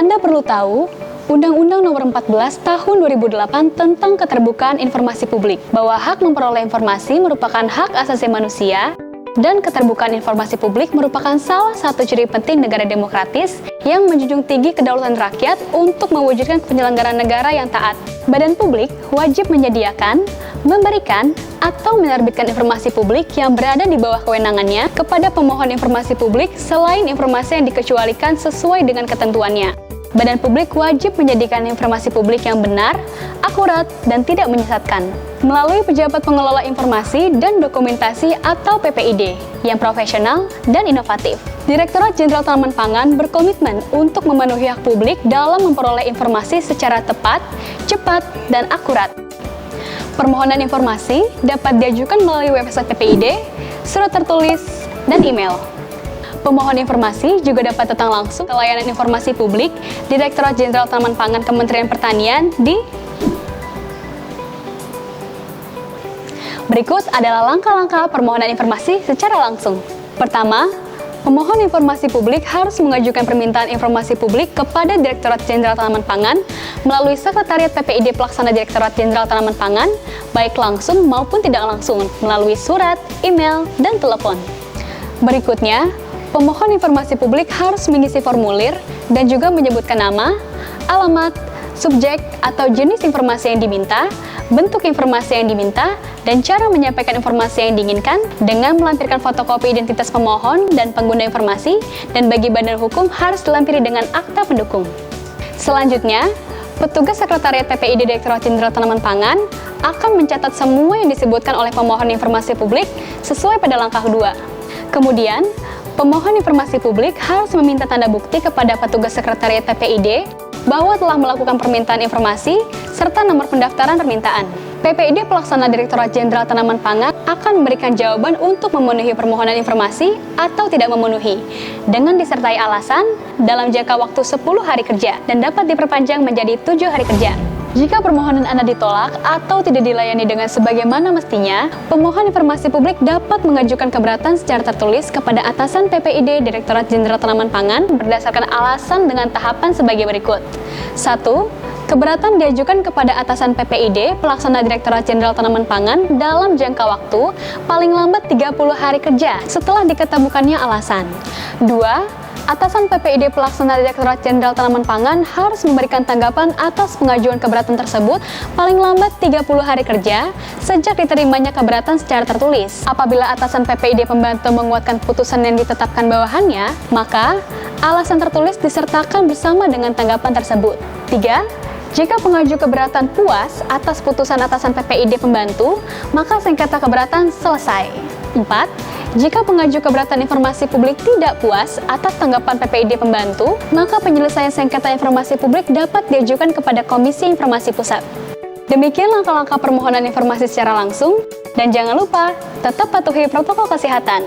Anda perlu tahu, Undang-Undang Nomor 14 Tahun 2008 tentang Keterbukaan Informasi Publik, bahwa hak memperoleh informasi merupakan hak asasi manusia, dan keterbukaan informasi publik merupakan salah satu ciri penting negara demokratis yang menjunjung tinggi kedaulatan rakyat untuk mewujudkan penyelenggaraan negara yang taat. Badan publik wajib menyediakan, memberikan, atau menerbitkan informasi publik yang berada di bawah kewenangannya kepada pemohon informasi publik selain informasi yang dikecualikan sesuai dengan ketentuannya. Badan publik wajib menjadikan informasi publik yang benar, akurat, dan tidak menyesatkan melalui pejabat pengelola informasi dan dokumentasi atau PPID yang profesional dan inovatif. Direktorat Jenderal Tanaman Pangan berkomitmen untuk memenuhi hak publik dalam memperoleh informasi secara tepat, cepat, dan akurat. Permohonan informasi dapat diajukan melalui website PPID, surat tertulis, dan email. Pemohon informasi juga dapat datang langsung ke layanan informasi publik Direktorat Jenderal Tanaman Pangan Kementerian Pertanian di... Berikut adalah langkah-langkah permohonan informasi secara langsung. Pertama, pemohon informasi publik harus mengajukan permintaan informasi publik kepada Direktorat Jenderal Tanaman Pangan melalui Sekretariat PPID Pelaksana Direktorat Jenderal Tanaman Pangan, baik langsung maupun tidak langsung, melalui surat, email, dan telepon. Berikutnya, pemohon informasi publik harus mengisi formulir dan juga menyebutkan nama, alamat, subjek atau jenis informasi yang diminta, bentuk informasi yang diminta, dan cara menyampaikan informasi yang diinginkan dengan melampirkan fotokopi identitas pemohon dan pengguna informasi, dan bagi badan hukum harus dilampiri dengan akta pendukung. Selanjutnya, petugas Sekretariat PPID Direktorat Jenderal Tanaman Pangan akan mencatat semua yang disebutkan oleh pemohon informasi publik sesuai pada langkah 2. Kemudian, pemohon informasi publik harus meminta tanda bukti kepada petugas Sekretariat PPID bahwa telah melakukan permintaan informasi serta nomor pendaftaran permintaan. PPID Pelaksana Direktorat Jenderal Tanaman Pangan akan memberikan jawaban untuk memenuhi permohonan informasi atau tidak memenuhi, dengan disertai alasan dalam jangka waktu 10 hari kerja dan dapat diperpanjang menjadi 7 hari kerja. Jika permohonan Anda ditolak atau tidak dilayani dengan sebagaimana mestinya, pemohon informasi publik dapat mengajukan keberatan secara tertulis kepada atasan PPID Direktorat Jenderal Tanaman Pangan berdasarkan alasan dengan tahapan sebagai berikut. 1. Keberatan diajukan kepada atasan PPID Pelaksana Direktorat Jenderal Tanaman Pangan dalam jangka waktu paling lambat 30 hari kerja setelah diketemukannya alasan. 2. Atasan PPID Pelaksana Direktorat Jenderal Tanaman Pangan harus memberikan tanggapan atas pengajuan keberatan tersebut paling lambat 30 hari kerja sejak diterimanya keberatan secara tertulis. Apabila atasan PPID pembantu menguatkan putusan yang ditetapkan bawahannya, maka alasan tertulis disertakan bersama dengan tanggapan tersebut. 3. Jika pengaju keberatan puas atas putusan atasan PPID pembantu, maka sengketa keberatan selesai. 4. Jika pengaju keberatan informasi publik tidak puas atas tanggapan PPID pembantu, maka penyelesaian sengketa informasi publik dapat diajukan kepada Komisi Informasi Pusat. Demikian langkah-langkah permohonan informasi secara langsung, dan jangan lupa tetap patuhi protokol kesehatan.